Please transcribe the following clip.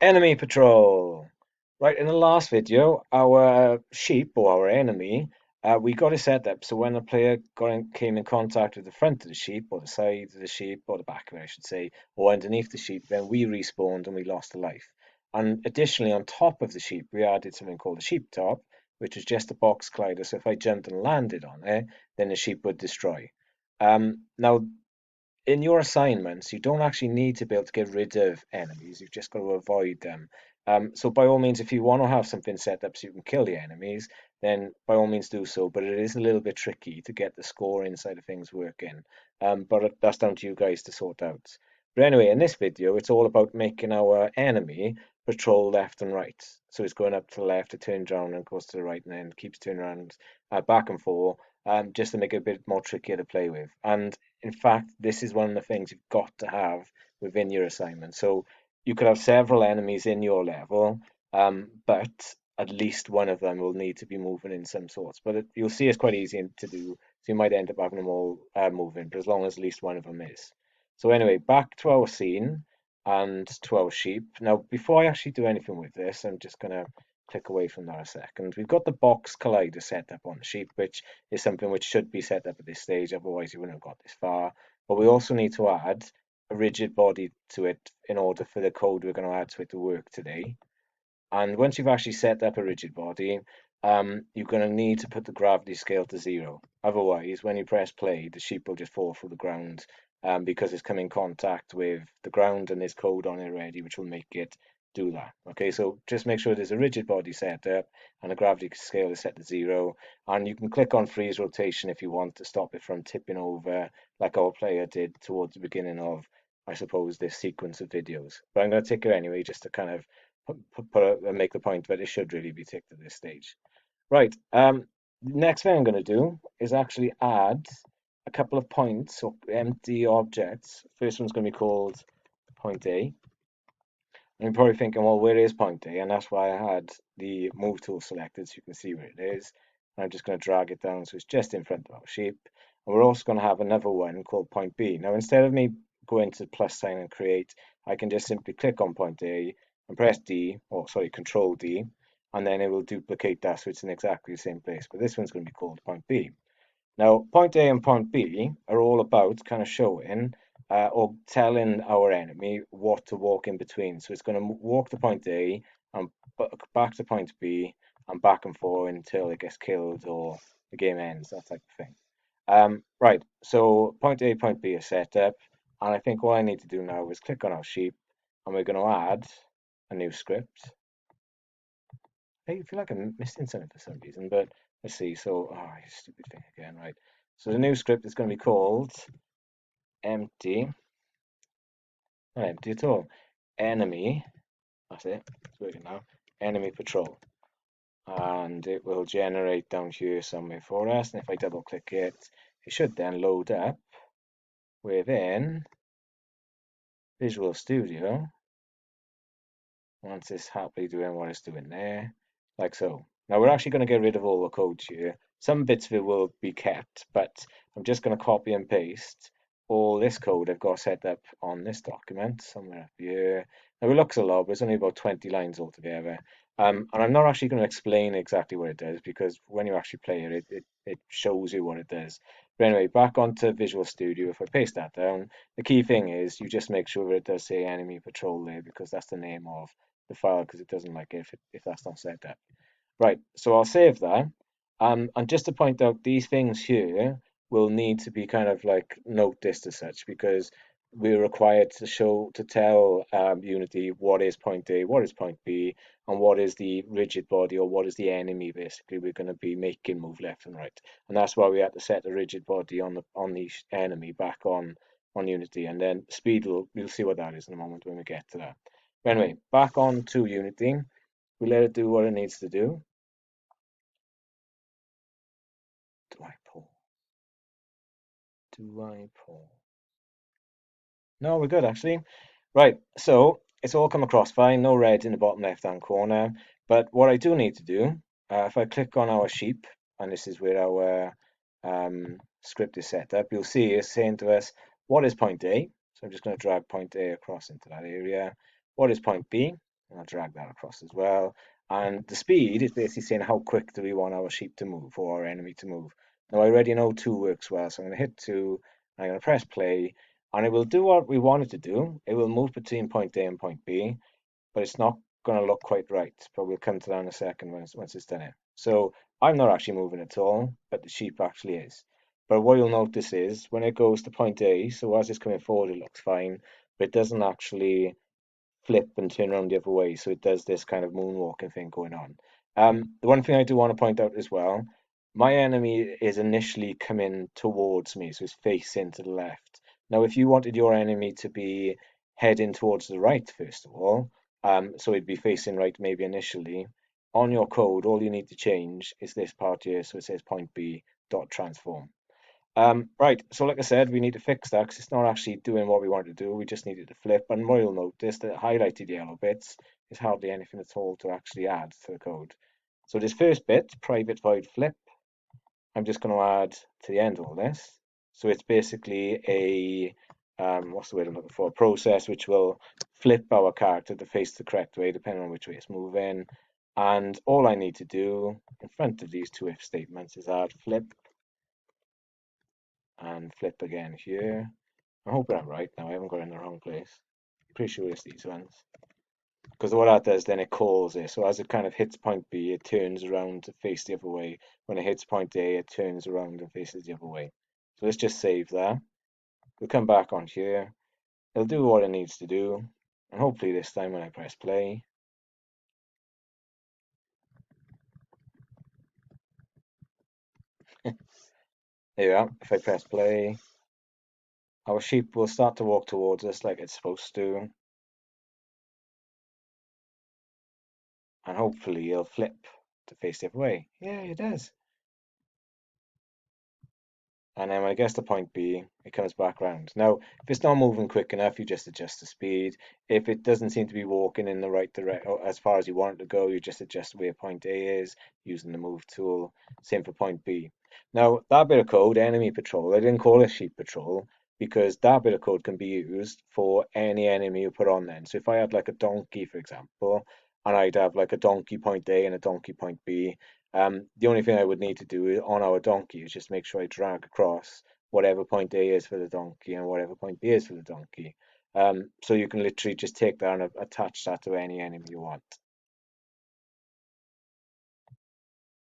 Enemy patrol. Right, in the last video, our sheep or our enemy, we got it set up so when a player came in contact with the front of the sheep or the side of the sheep or the back of it, I should say, or underneath the sheep, then we respawned and we lost a life. And additionally, on top of the sheep, we added something called a sheep top, which is just a box collider. So if I jumped and landed on it, then the sheep would destroy. Now, in your assignments, you don't actually need to be able to get rid of enemies. You've just got to avoid them. So by all means, if you want to have something set up so you can kill the enemies, then by all means do so. But it is a little bit tricky to get the scoring side of things working. But that's down to you guys to sort out. But anyway, in this video, it's all about making our enemy patrol left and right. So it's going up to the left, it turns around and goes to the right, and then keeps turning around back and forth, just to make it a bit more trickier to play with. And in fact, this is one of the things you've got to have within your assignment. So you could have several enemies in your level, but at least one of them will need to be moving in some sorts. But you'll see it's quite easy to do, so you might end up having them all moving, but as long as at least one of them is. So anyway, back to our scene and to our sheep. Now, before I actually do anything with this, I'm just going to click away from that a second. We've got the box collider set up on the sheep, which is something which should be set up at this stage, otherwise you wouldn't have got this far. But we also need to add a rigid body to it in order for the code we're going to add to it to work today. And once you've actually set up a rigid body, you're going to need to put the gravity scale to 0. Otherwise, when you press play, the sheep will just fall through the ground because it's come in contact with the ground and there's code on it already, which will make it do that. Okay, so just make sure there's a rigid body set up and the gravity scale is set to 0. And you can click on freeze rotation if you want to stop it from tipping over like our player did towards the beginning of, I suppose, this sequence of videos. But I'm going to tick it anyway just to kind of make the point that it should really be ticked at this stage. Right. Next thing I'm going to do is actually add a couple of points or empty objects. First one's going to be called point A. And you're probably thinking, well, where is point A? And that's why I had the move tool selected so you can see where it is. And I'm just going to drag it down so it's just in front of our sheep. And we're also going to have another one called point B. Now, instead of me going to the plus sign and create, I can just simply click on point A and press D, or sorry, Control D, and then it will duplicate that so it's in exactly the same place. But this one's going to be called point B. Now, point A and point B are all about kind of showing or telling our enemy what to walk in between. So it's going to walk to point A and back to point B and back and forth until it gets killed or the game ends, that type of thing. Right, so point A, point B is set up, and I think what I need to do now is click on our sheep, and we're going to add a new script. I feel like I'm missing something for some reason, but let's see. So, oh, stupid thing again, right? So the new script is going to be called empty, not empty at all, enemy. That's it. It's working now. Enemy patrol, and it will generate down here somewhere for us. And if I double click it, it should then load up within Visual Studio. Once it's happily doing what it's doing there, like so. Now we're actually going to get rid of all the code here. Some bits of it will be kept, but I'm just going to copy and paste all this code I've got set up on this document somewhere up here. Now it looks a lot, but it's only about 20 lines altogether. And I'm not actually going to explain exactly what it does because when you actually play it, it shows you what it does. But anyway, back onto Visual Studio. If I paste that down, the key thing is you just make sure it does say enemy patrol there because that's the name of the file because it doesn't like it if that's not set up. Right, so I'll save that. And just to point out, these things here will need to be kind of like noticed as such because we're required to tell Unity what is point A, what is point B, and what is the rigid body or what is the enemy basically we're going to be making move left and right. And that's why we had to set the rigid body on the enemy back on Unity, and then speed we'll see what that is in a moment when we get to that. But anyway, back on to Unity. We let it do what it needs to do. Do I pull? Do I pull? No, we're good actually. Right, so it's all come across fine, no red in the bottom left hand corner. But what I do need to do, if I click on our sheep, and this is where our script is set up, you'll see it's saying to us, what is point A? So I'm just going to drag point A across into that area. What is point B? And I'll drag that across as well. And the speed is basically saying how quick do we want our sheep to move or our enemy to move. Now I already know 2 works well, so I'm going to hit 2, I'm going to press play, and it will do what we want it to do. It will move between point A and point B, but it's not going to look quite right. But we'll come to that in a second once it's done it. So I'm not actually moving at all, but the sheep actually is. But what you'll notice is when it goes to point A, so as it's coming forward, it looks fine, but it doesn't actually flip and turn around the other way. So it does this kind of moonwalking thing going on. The one thing I do want to point out as well, my enemy is initially coming towards me, so it's facing to the left. Now, if you wanted your enemy to be heading towards the right, first of all, so it'd be facing right maybe initially, on your code, all you need to change is this part here, so it says point B dot transform. Right, so like I said, we need to fix that because it's not actually doing what we want to do. We just need it to flip. And more you'll notice, the highlighted yellow bits is hardly anything at all to actually add to the code. So this first bit, private void flip, I'm just going to add to the end of all this. So it's basically a, what's the word I'm looking for? A process which will flip our character to face the correct way, depending on which way it's moving. And all I need to do in front of these two if statements is add flip and flip again here. I'm hoping I'm right now. I haven't got it in the wrong place. Pretty sure it's these ones. Because what that does, then it calls it. So as it kind of hits point B, it turns around to face the other way. When it hits point A, it turns around and faces the other way. So let's just save that. We'll come back on here. It'll do what it needs to do. And hopefully this time when I press play, there you are. If I press play, our sheep will start to walk towards us like it's supposed to. And hopefully it'll flip to face the other way. Yeah, it does. And then when it gets to point B, it comes back round. Now, if it's not moving quick enough, you just adjust the speed. If it doesn't seem to be walking in the right direction, as far as you want it to go, you just adjust where point A is using the move tool. Same for point B. Now, that bit of code, enemy patrol, I didn't call it sheep patrol because that bit of code can be used for any enemy you put on then. So if I had like a donkey, for example, and I'd have like a donkey point A and a donkey point B, the only thing I would need to do on our donkey is just make sure I drag across whatever point A is for the donkey and whatever point B is for the donkey. So you can literally just take that and attach that to any enemy you want.